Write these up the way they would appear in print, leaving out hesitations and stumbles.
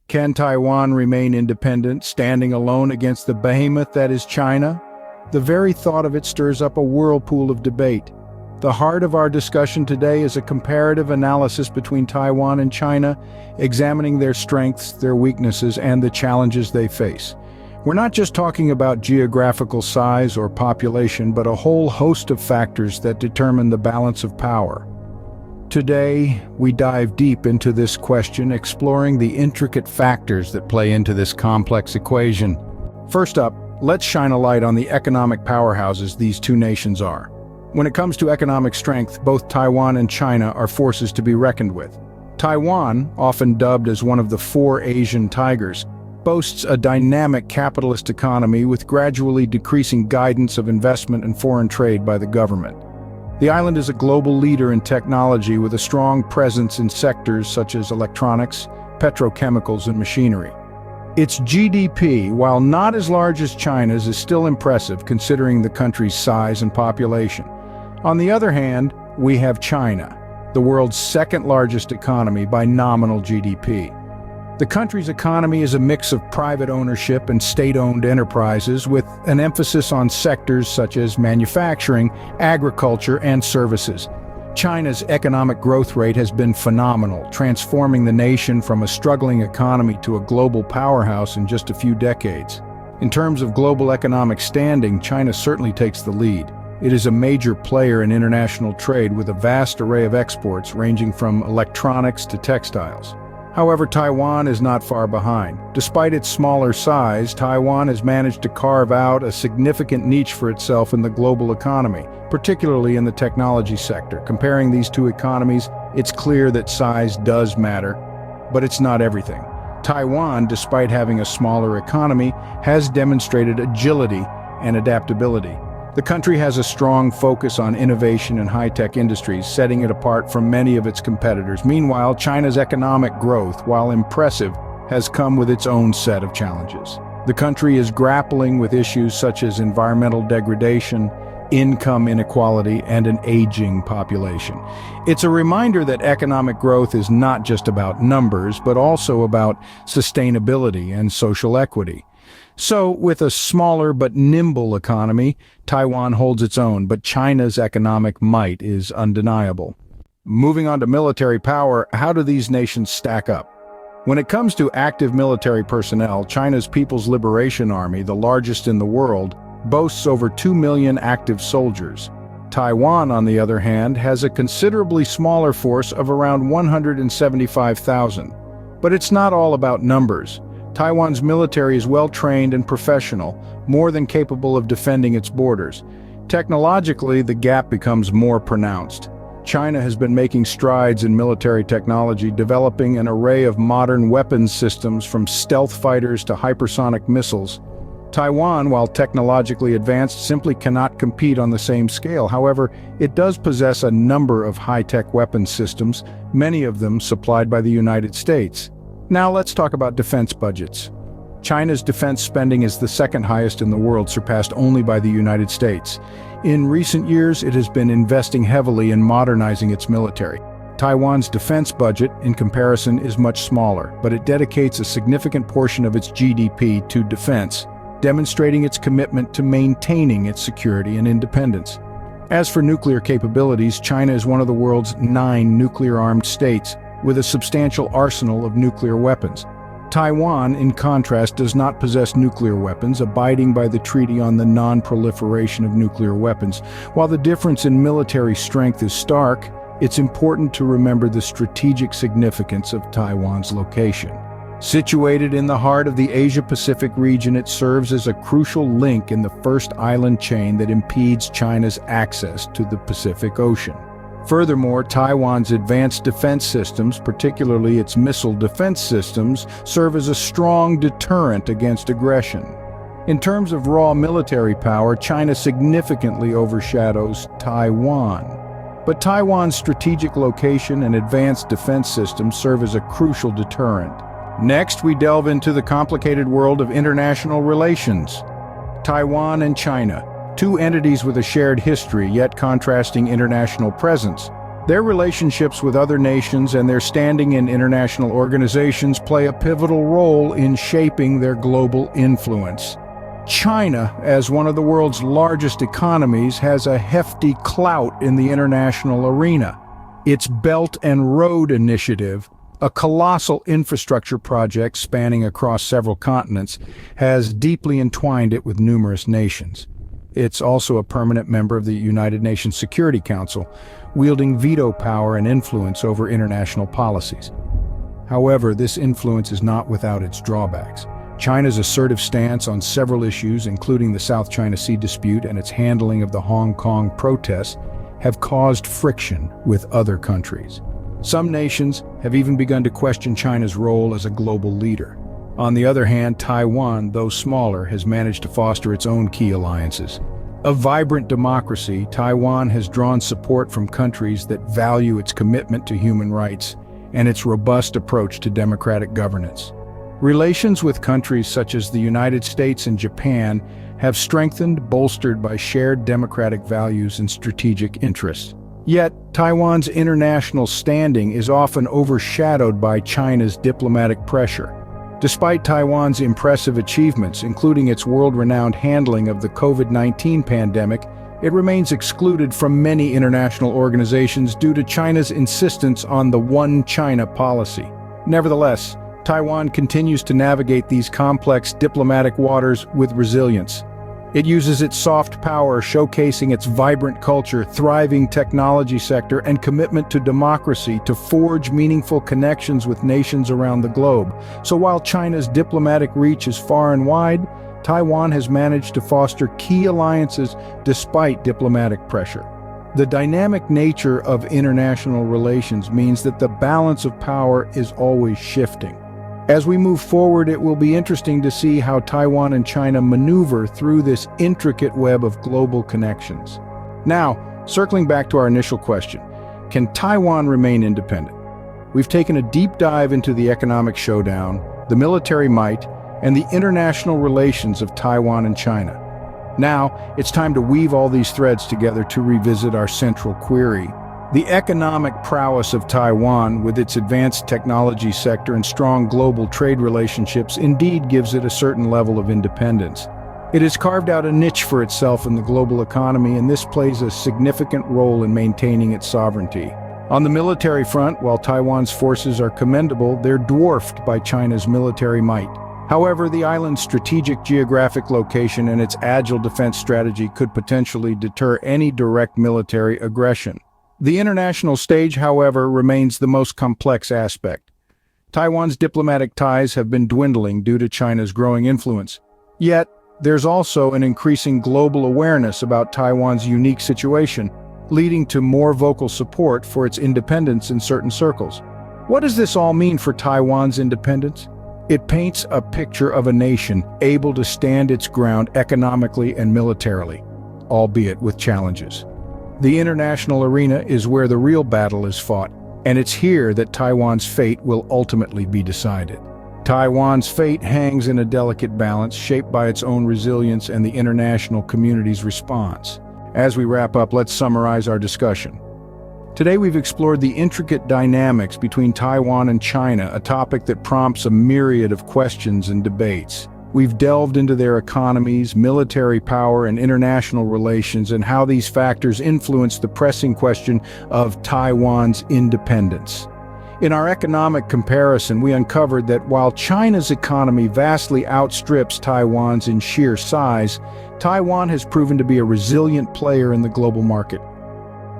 Can Taiwan remain independent, standing alone against the behemoth that is China? The very thought of it stirs up a whirlpool of debate. The heart of our discussion today is a comparative analysis between Taiwan and China, examining their strengths, their weaknesses, and the challenges they face. We're not just talking about geographical size or population, but a whole host of factors that determine the balance of power. Today, we dive deep into this question, exploring the intricate factors that play into this complex equation. First up, let's shine a light on the economic powerhouses these two nations are. When it comes to economic strength, both Taiwan and China are forces to be reckoned with. Taiwan, often dubbed as one of the four Asian tigers, boasts a dynamic capitalist economy with gradually decreasing guidance of investment and foreign trade by the government. The island is a global leader in technology with a strong presence in sectors such as electronics, petrochemicals, and machinery. Its GDP, while not as large as China's, is still impressive considering the country's size and population. On the other hand, we have China, the world's second largest economy by nominal GDP. The country's economy is a mix of private ownership and state-owned enterprises with an emphasis on sectors such as manufacturing, agriculture, and services. China's economic growth rate has been phenomenal, transforming the nation from a struggling economy to a global powerhouse in just a few decades. In terms of global economic standing, China certainly takes the lead. It is a major player in international trade with a vast array of exports ranging from electronics to textiles. However, Taiwan is not far behind. Despite its smaller size, Taiwan has managed to carve out a significant niche for itself in the global economy, particularly in the technology sector. Comparing these two economies, it's clear that size does matter, but it's not everything. Taiwan, despite having a smaller economy, has demonstrated agility and adaptability. The country has a strong focus on innovation and high-tech industries, setting it apart from many of its competitors. Meanwhile, China's economic growth, while impressive, has come with its own set of challenges. The country is grappling with issues such as environmental degradation, income inequality, and an aging population. It's a reminder that economic growth is not just about numbers, but also about sustainability and social equity. So, with a smaller but nimble economy, Taiwan holds its own, but China's economic might is undeniable. Moving on to military power, how do these nations stack up? When it comes to active military personnel, China's People's Liberation Army, the largest in the world, boasts over 2 million active soldiers. Taiwan, on the other hand, has a considerably smaller force of around 175,000. But it's not all about numbers. Taiwan's military is well-trained and professional, more than capable of defending its borders. Technologically, the gap becomes more pronounced. China has been making strides in military technology, developing an array of modern weapons systems from stealth fighters to hypersonic missiles. Taiwan, while technologically advanced, simply cannot compete on the same scale. However, it does possess a number of high-tech weapons systems, many of them supplied by the United States. Now let's talk about defense budgets. China's defense spending is the second highest in the world, surpassed only by the United States. In recent years, it has been investing heavily in modernizing its military. Taiwan's defense budget, in comparison, is much smaller, but it dedicates a significant portion of its GDP to defense, demonstrating its commitment to maintaining its security and independence. As for nuclear capabilities, China is one of the world's 9 nuclear-armed states, with a substantial arsenal of nuclear weapons. Taiwan, in contrast, does not possess nuclear weapons, abiding by the Treaty on the Non-Proliferation of Nuclear Weapons. While the difference in military strength is stark, it's important to remember the strategic significance of Taiwan's location. Situated in the heart of the Asia-Pacific region, it serves as a crucial link in the first island chain that impedes China's access to the Pacific Ocean. Furthermore, Taiwan's advanced defense systems, particularly its missile defense systems, serve as a strong deterrent against aggression. In terms of raw military power, China significantly overshadows Taiwan. But Taiwan's strategic location and advanced defense systems serve as a crucial deterrent. Next, we delve into the complicated world of international relations. Taiwan and China, two entities with a shared history yet contrasting international presence. Their relationships with other nations and their standing in international organizations play a pivotal role in shaping their global influence. China, as one of the world's largest economies, has a hefty clout in the international arena. Its Belt and Road Initiative, a colossal infrastructure project spanning across several continents, has deeply entwined it with numerous nations. It's also a permanent member of the United Nations Security Council, wielding veto power and influence over international policies. However, this influence is not without its drawbacks. China's assertive stance on several issues, including the South China Sea dispute and its handling of the Hong Kong protests, have caused friction with other countries. Some nations have even begun to question China's role as a global leader. On the other hand, Taiwan, though smaller, has managed to foster its own key alliances. A vibrant democracy, Taiwan has drawn support from countries that value its commitment to human rights and its robust approach to democratic governance. Relations with countries such as the United States and Japan have strengthened, bolstered by shared democratic values and strategic interests. Yet, Taiwan's international standing is often overshadowed by China's diplomatic pressure. Despite Taiwan's impressive achievements, including its world-renowned handling of the COVID-19 pandemic, it remains excluded from many international organizations due to China's insistence on the One China policy. Nevertheless, Taiwan continues to navigate these complex diplomatic waters with resilience. It uses its soft power, showcasing its vibrant culture, thriving technology sector, and commitment to democracy to forge meaningful connections with nations around the globe. So while China's diplomatic reach is far and wide, Taiwan has managed to foster key alliances despite diplomatic pressure. The dynamic nature of international relations means that the balance of power is always shifting. As we move forward, it will be interesting to see how Taiwan and China maneuver through this intricate web of global connections. Now, circling back to our initial question, can Taiwan remain independent? We've taken a deep dive into the economic showdown, the military might, and the international relations of Taiwan and China. Now, it's time to weave all these threads together to revisit our central query. The economic prowess of Taiwan, with its advanced technology sector and strong global trade relationships, indeed gives it a certain level of independence. It has carved out a niche for itself in the global economy, and this plays a significant role in maintaining its sovereignty. On the military front, while Taiwan's forces are commendable, they're dwarfed by China's military might. However, the island's strategic geographic location and its agile defense strategy could potentially deter any direct military aggression. The international stage, however, remains the most complex aspect. Taiwan's diplomatic ties have been dwindling due to China's growing influence. Yet, there's also an increasing global awareness about Taiwan's unique situation, leading to more vocal support for its independence in certain circles. What does this all mean for Taiwan's independence? It paints a picture of a nation able to stand its ground economically and militarily, albeit with challenges. The international arena is where the real battle is fought, and it's here that Taiwan's fate will ultimately be decided. Taiwan's fate hangs in a delicate balance, shaped by its own resilience and the international community's response. As we wrap up, let's summarize our discussion. Today we've explored the intricate dynamics between Taiwan and China, a topic that prompts a myriad of questions and debates. We've delved into their economies, military power, and international relations, and how these factors influence the pressing question of Taiwan's independence. In our economic comparison, we uncovered that while China's economy vastly outstrips Taiwan's in sheer size, Taiwan has proven to be a resilient player in the global market.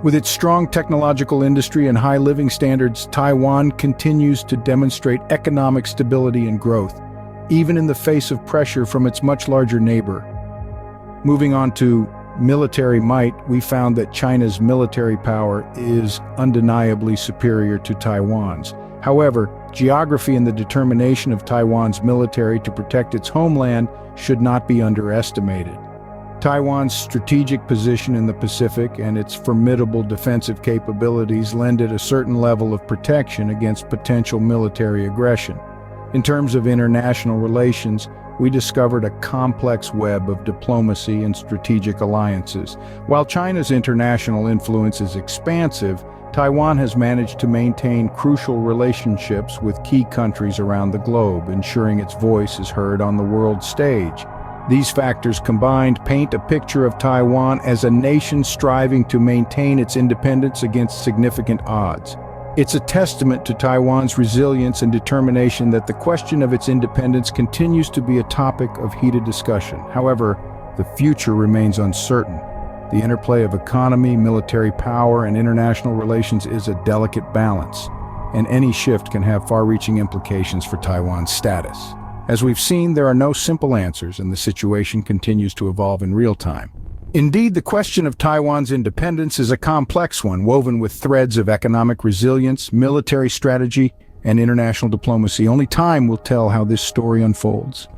With its strong technological industry and high living standards, Taiwan continues to demonstrate economic stability and growth, even in the face of pressure from its much larger neighbor. Moving on to military might, we found that China's military power is undeniably superior to Taiwan's. However, geography and the determination of Taiwan's military to protect its homeland should not be underestimated. Taiwan's strategic position in the Pacific and its formidable defensive capabilities lend it a certain level of protection against potential military aggression. In terms of international relations, we discovered a complex web of diplomacy and strategic alliances. While China's international influence is expansive, Taiwan has managed to maintain crucial relationships with key countries around the globe, ensuring its voice is heard on the world stage. These factors combined paint a picture of Taiwan as a nation striving to maintain its independence against significant odds. It's a testament to Taiwan's resilience and determination that the question of its independence continues to be a topic of heated discussion. However, the future remains uncertain. The interplay of economy, military power, and international relations is a delicate balance, and any shift can have far-reaching implications for Taiwan's status. As we've seen, there are no simple answers, and the situation continues to evolve in real time. Indeed, the question of Taiwan's independence is a complex one, woven with threads of economic resilience, military strategy, and international diplomacy. Only time will tell how this story unfolds.